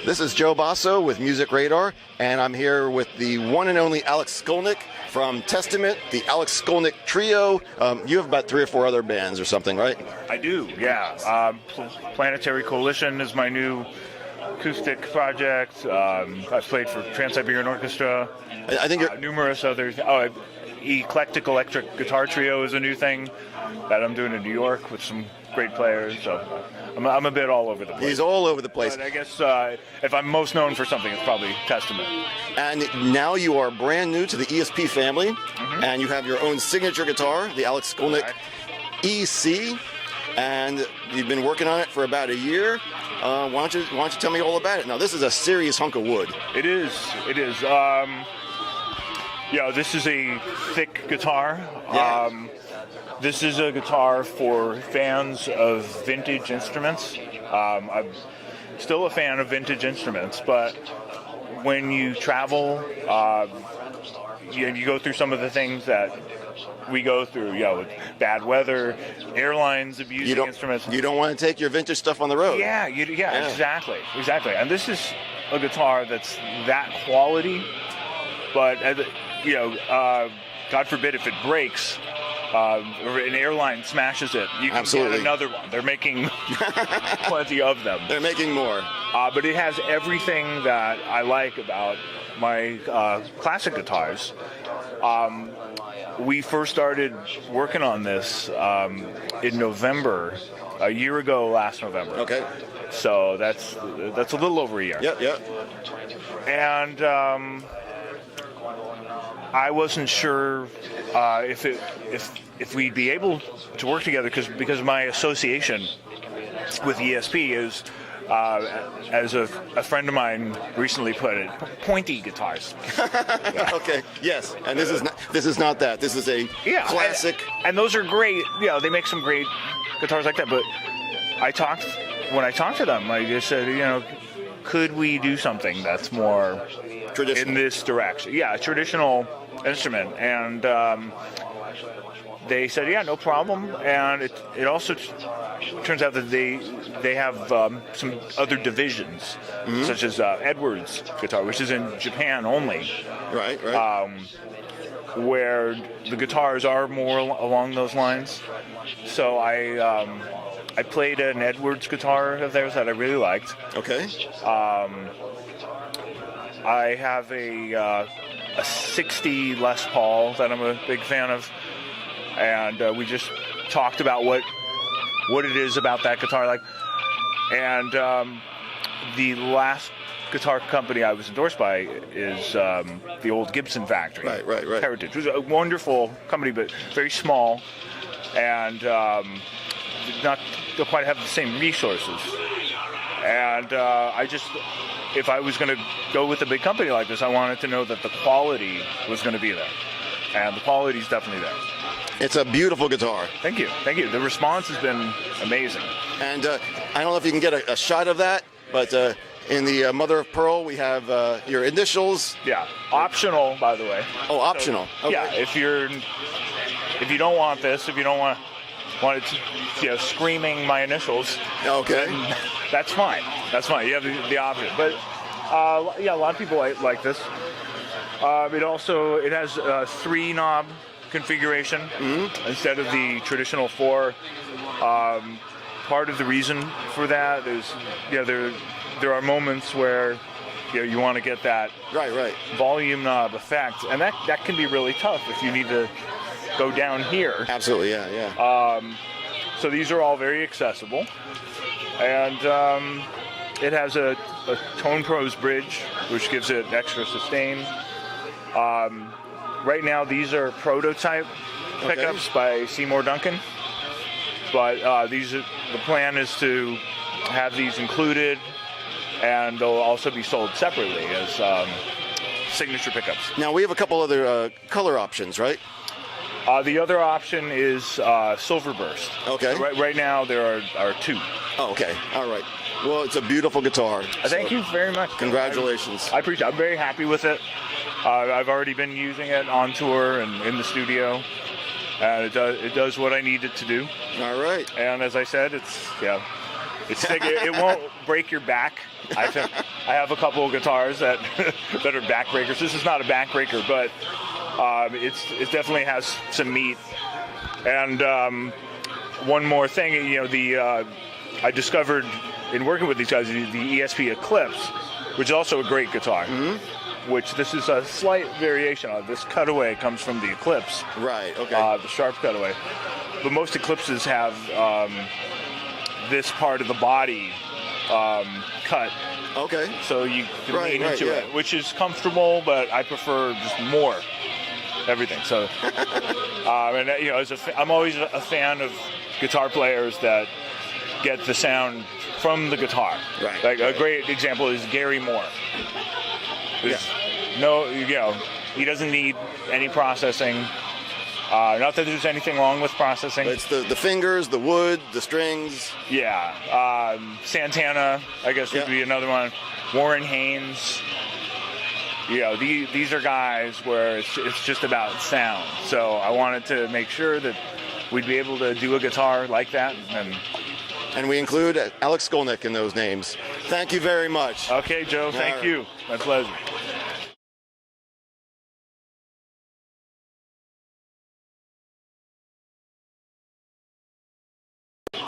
This is Joe Basso with MusicRadar, and I'm here with the one and only Alex Skolnick from Testament, the Alex Skolnick Trio. You have about 3 or 4 other bands or something, right? I do, yeah. Planetary Coalition is my new acoustic project. I've played for Trans-Siberian Orchestra. I think you're... numerous others. Eclectic Electric Guitar Trio is a new thing that I'm doing in New York with some great players. So I'm a bit all over the place. He's all over the place. But I guess if I'm most known for something, it's probably Testament. And now you are brand new to the ESP family, and you have your own signature guitar, the Alex Skolnick EC, and you've been working on it for about a year. Why don't you tell me all about it? Now, this is a serious hunk of wood. It is. It is. This is a thick guitar. Yeah. This is a guitar for fans of vintage instruments. I'm still a fan of vintage instruments, but when you travel, you go through some of the things that we go through, with bad weather, airlines abusing instruments. You don't want to take your vintage stuff on the road. Yeah, exactly. And this is a guitar that's that quality, but God forbid if it breaks, or an airline smashes it, you can get another one. They're making plenty of them. They're making more. But it has everything that I like about my classic guitars. We first started working on this in November, a year ago last November. Okay. So that's a little over a year. Yep. And I wasn't sure if we'd be able to work together because my association with ESP is, as a friend of mine recently put it, pointy guitars. Yeah. Okay. Yes. And this is not that. This is a classic. And those are great. They make some great guitars like that. But when I talked to them, I just said, could we do something that's more traditional in this direction? Yeah, a traditional instrument. And they said, yeah, no problem. And it also turns out that they have some other divisions, such as Edwards guitar, which is in Japan only. Right. Where the guitars are more along those lines. So I played an Edwards guitar of theirs that I really liked. Okay. I have a 60 Les Paul that I'm a big fan of, and we just talked about what it is about that guitar like. And the last guitar company I was endorsed by is the old Gibson factory. Right. Heritage. It was a wonderful company, but very small, and did not quite have the same resources. And if I was going to go with a big company like this, I wanted to know that the quality was going to be there. And the quality is definitely there. It's a beautiful guitar. Thank you. The response has been amazing. And I don't know if you can get a shot of that, but in the mother of pearl, we have your initials. Yeah, optional, by the way. Oh, optional. So, okay. Yeah, if you don't want this, if you don't want it, screaming my initials. Okay. Then that's fine. You have the option. But a lot of people like this. It has a 3-knob configuration instead of the traditional 4. Part of the reason for that is there are moments where you want to get that right volume knob effect, and that can be really tough if you need to go down here. Absolutely, yeah. So these are all very accessible, and it has a Tone Pros bridge, which gives it extra sustain. Right now, these are prototype pickups by Seymour Duncan, but the plan is to have these included, and they'll also be sold separately as signature pickups. Now, we have a couple other color options, right? The other option is Silver Burst. Okay. Right now, there are 2. Oh, okay. All right. Well, it's a beautiful guitar. Thank you very much. Congratulations. I appreciate it. I'm very happy with it. I've already been using it on tour and in the studio. And it does what I need it to do. All right. And as I said, it's It's thick. It won't break your back. I have a couple of guitars that that are back breakers. This is not a back breaker, but it definitely has some meat. And one more thing, you know, I discovered in working with these guys the ESP Eclipse, which is also a great guitar. Which this is a slight variation of. This cutaway comes from the Eclipse. Right. Okay. The sharp cutaway. But most Eclipses have this part of the body cut. Okay. So you can lean into it, which is comfortable, but I prefer just more everything. So, and you know, I'm always a fan of guitar players that get the sound from the guitar. Right. Like a great example is Gary Moore. No, you know, he doesn't need any processing. Not that there's anything wrong with processing. It's the fingers, the wood, the strings. Yeah. Santana, I guess, would be another one. Warren Haynes. You know, these are guys where it's just about sound. So I wanted to make sure that we'd be able to do a guitar like that. And we include Alex Skolnick in those names. Thank you very much. Okay, Joe, thank you. My pleasure.